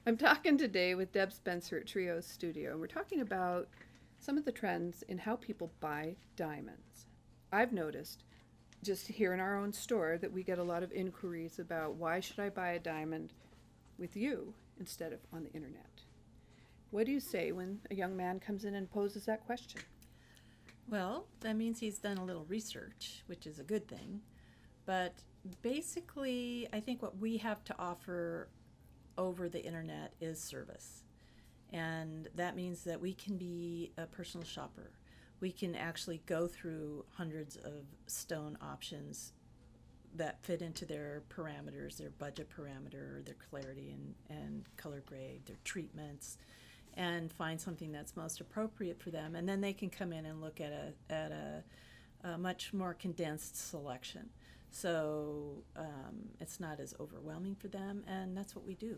I'm talking today with Deb Spencer at Trios Studio, and we're talking about some of the trends in how people buy diamonds. I've noticed just here in our own store that we get a lot of inquiries about why should I buy a diamond with you instead of on the internet. What do you say when a young man comes in and poses that question? Well, that means he's done a little research, which is a good thing. But basically, I think what we have to offer over the internet is service. And that means that we can be a personal shopper. We can actually go through hundreds of stone options that fit into their parameters, their budget parameter, their clarity and color grade, their treatments, and find something that's most appropriate for them. And then they can come in and look at a much more condensed selection. So it's not as overwhelming for them, and that's what we do.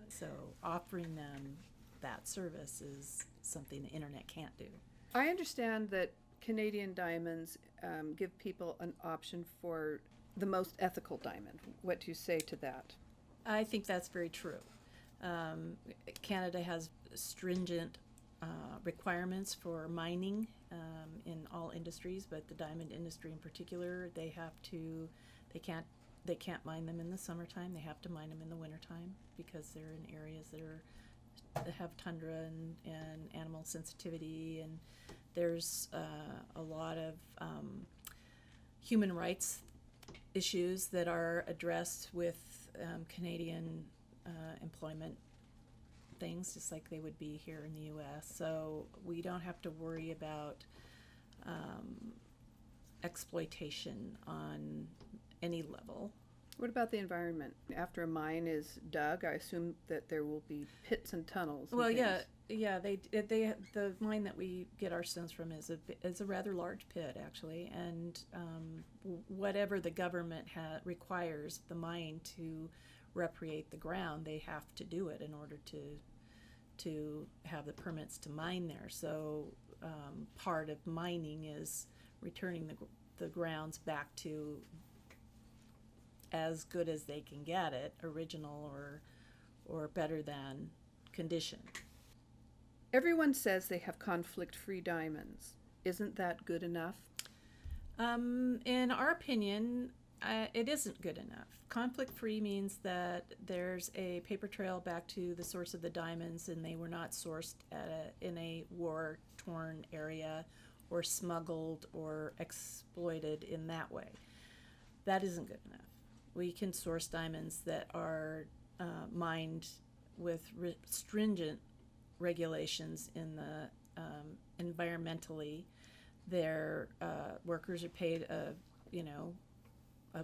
So offering them that service is something the internet can't do. I understand that Canadian diamonds give people an option for the most ethical diamond. What do you say to that? I think that's very true. Canada has stringent requirements for mining in all industries, but the diamond industry in particular, they can't mine them in the summertime. They have to mine them in the wintertime because they're in areas that have tundra and animal sensitivity, and there's a lot of human rights issues that are addressed with Canadian employment things, just like they would be here in the U.S. So we don't have to worry about exploitation on any level. What about the environment? After a mine is dug, I assume that there will be pits and tunnels. Well, and yeah. The mine that we get our stones from is a rather large pit, actually, and whatever the government requires the mine to repriate the ground, they have to do it in order to have the permits to mine there. So part of mining is returning the grounds back to as good as they can get it, original or better than condition. Everyone says they have conflict-free diamonds. Isn't that good enough? In our opinion, it isn't good enough. Conflict-free means that there's a paper trail back to the source of the diamonds, and they were not sourced in a war-torn area or smuggled or exploited in that way. That isn't good enough. We can source diamonds that are mined with stringent regulations in the environmentally. Their workers are paid a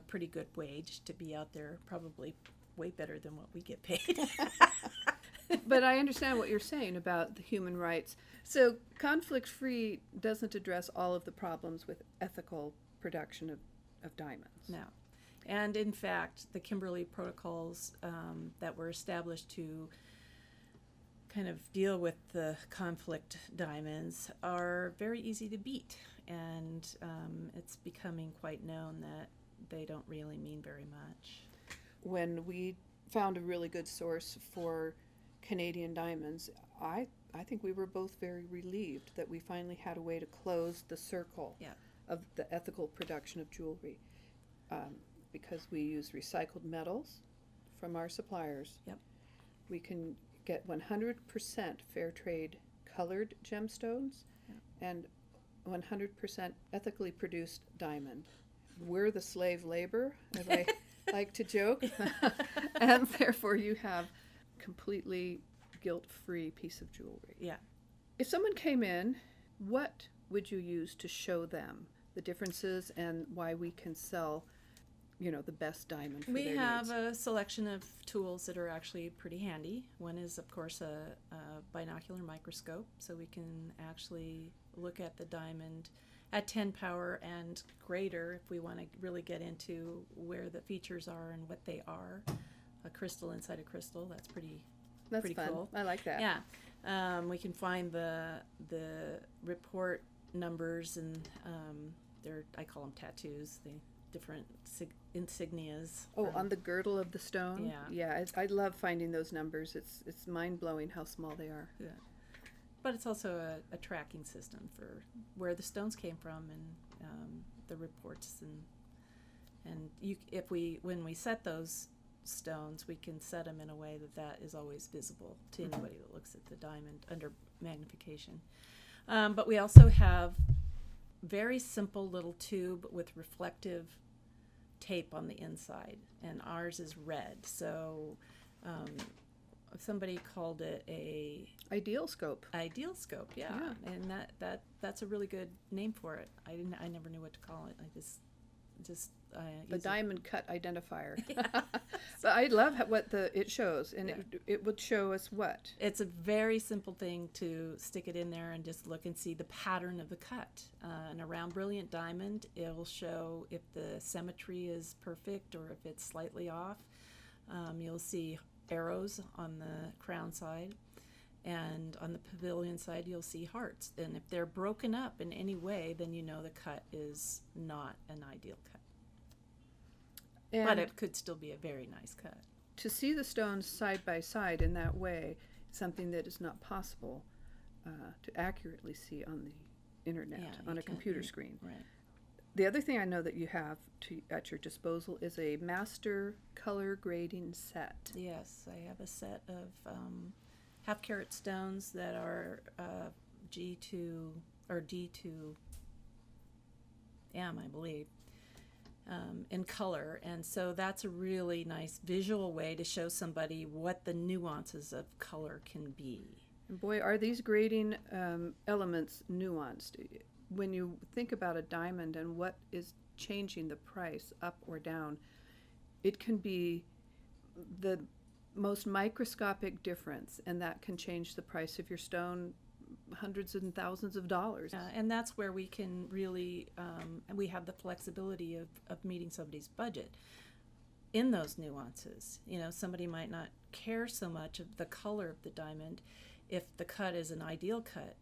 pretty good wage to be out there, probably way better than what we get paid. But I understand what you're saying about the human rights. So conflict-free doesn't address all of the problems with ethical production of diamonds. No. And in fact, the Kimberley protocols that were established to kind of deal with the conflict diamonds are very easy to beat. And it's becoming quite known that they don't really mean very much. When we found a really good source for Canadian diamonds, I think we were both very relieved that we finally had a way to close the circle of the ethical production of jewelry. Because we use recycled metals from our suppliers. Yep. We can get 100% fair trade colored gemstones and 100% ethically produced diamond. We're the slave labor, as I like to joke, and therefore you have completely guilt-free piece of jewelry. Yeah. If someone came in, what would you use to show them the differences and why we can sell the best diamond for their needs? We have a selection of tools that are actually pretty handy. One is, of course, a binocular microscope, so we can actually look at the diamond at 10 power and greater if we want to really get into where the features are and what they are. A crystal inside a crystal, that's pretty fun. Cool. I like that. Yeah. We can find the report numbers, and I call them tattoos. different insignias. Oh, on the girdle of the stone? Yeah. Yeah, I love finding those numbers. It's mind-blowing how small they are. Yeah. But it's also a tracking system for where the stones came from and the reports and when we set those stones, we can set them in a way that is always visible to anybody that looks at the diamond under magnification. But we also have very simple little tube with reflective tape on the inside, and ours is red. So somebody called it a Ideal scope. ideal scope, yeah. And that's a really good name for it. I never knew what to call it. I just The use diamond cut identifier. Yeah. But I love what it shows, and Yeah. it would show us what? It's a very simple thing to stick it in there and just look and see the pattern of the cut. And around brilliant diamond, it'll show if the symmetry is perfect or if it's slightly off. You'll see arrows on the crown side, and on the pavilion side you'll see hearts. And if they're broken up in any way, then you know the cut is not an ideal cut. And But it could still be a very nice cut. to see the stones side by side in that way is something that is not possible to accurately see on the internet, Yeah, on you a can't- computer screen. Right. The other thing I know that you have at your disposal is a master color grading set. Yes, I have a set of half carat stones that are G2 or D2M, I believe, in color. And so that's a really nice visual way to show somebody what the nuances of color can be. And boy, are these grading elements nuanced. When you think about a diamond and what is changing the price up or down, it can be the most microscopic difference, and that can change the price of your stone hundreds and thousands of dollars. And that's where we can really, and we have the flexibility of meeting somebody's budget in those nuances. You know, somebody might not care so much of the color of the diamond if the cut is an ideal cut.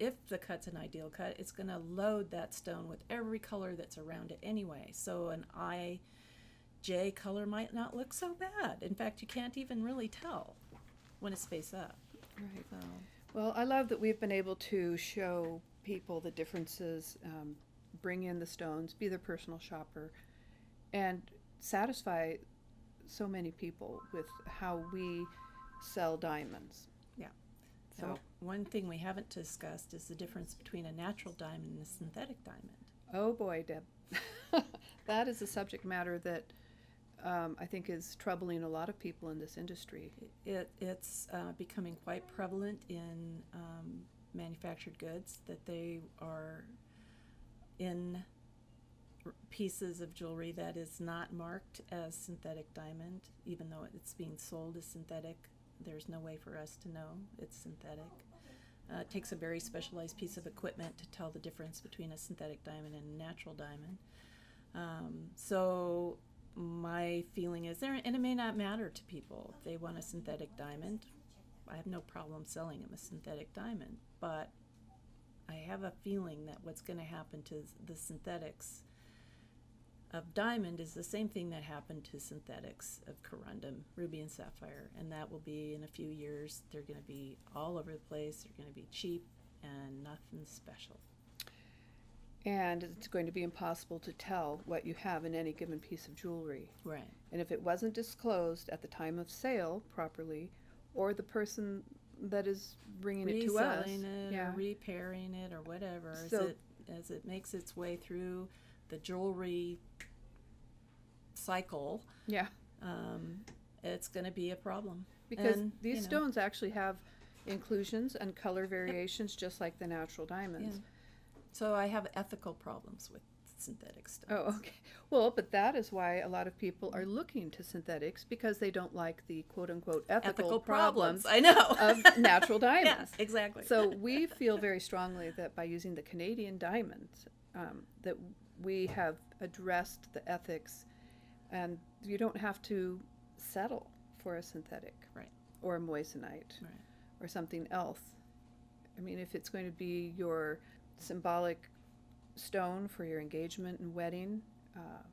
If the cut's an ideal cut, it's going to load that stone with every color that's around it anyway. So an IJ color might not look so bad. In fact, you can't even really tell when it's face up. Right. So, Well, I love that we've been able to show people the differences, bring in the stones, be their personal shopper, and satisfy so many people with how we sell diamonds. yeah. So, So one thing we haven't discussed is the difference between a natural diamond and a synthetic diamond. oh boy, Deb, that is a subject matter that I think is troubling a lot of people in this industry. It's becoming quite prevalent in manufactured goods that they are in pieces of jewelry that is not marked as synthetic diamond, even though it's being sold as synthetic. There's no way for us to know it's synthetic. It takes a very specialized piece of equipment to tell the difference between a synthetic diamond and a natural diamond. So my feeling is there, and it may not matter to people. If they want a synthetic diamond, I have no problem selling them a synthetic diamond, but I have a feeling that what's going to happen to the synthetics of diamond is the same thing that happened to synthetics of corundum, ruby and sapphire, and that will be in a few years. They're going to be all over the place. They're going to be cheap and nothing special. And it's going to be impossible to tell what you have in any given piece of jewelry. Right. And if it wasn't disclosed at the time of sale properly, or the person that is bringing it to us, Reselling it yeah, or repairing it or whatever, So- as it makes its way through the jewelry cycle, yeah, it's going to be a problem. because And, these you know, stones actually have inclusions and color variations, just like the natural diamonds. Yeah. So I have ethical problems with synthetic stones. Oh, okay. Well, but that is why a lot of people are looking to synthetics, because they don't like the quote-unquote ethical problems I know. of natural diamonds. Yes, exactly. So we feel very strongly that by using the Canadian diamonds, that we have addressed the ethics, and you don't have to settle for a synthetic, Right. or a moissanite, Right. or something else. I mean, if it's going to be your symbolic stone for your engagement and wedding,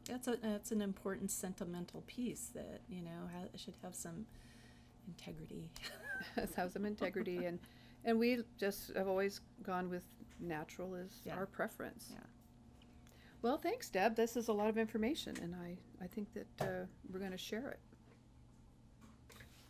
That's an important sentimental piece that, you know, should have some integrity. Have some integrity, and we just have always gone with natural as Yeah. our preference. Yeah. Well, thanks, Deb. This is a lot of information, and I think that we're going to share it.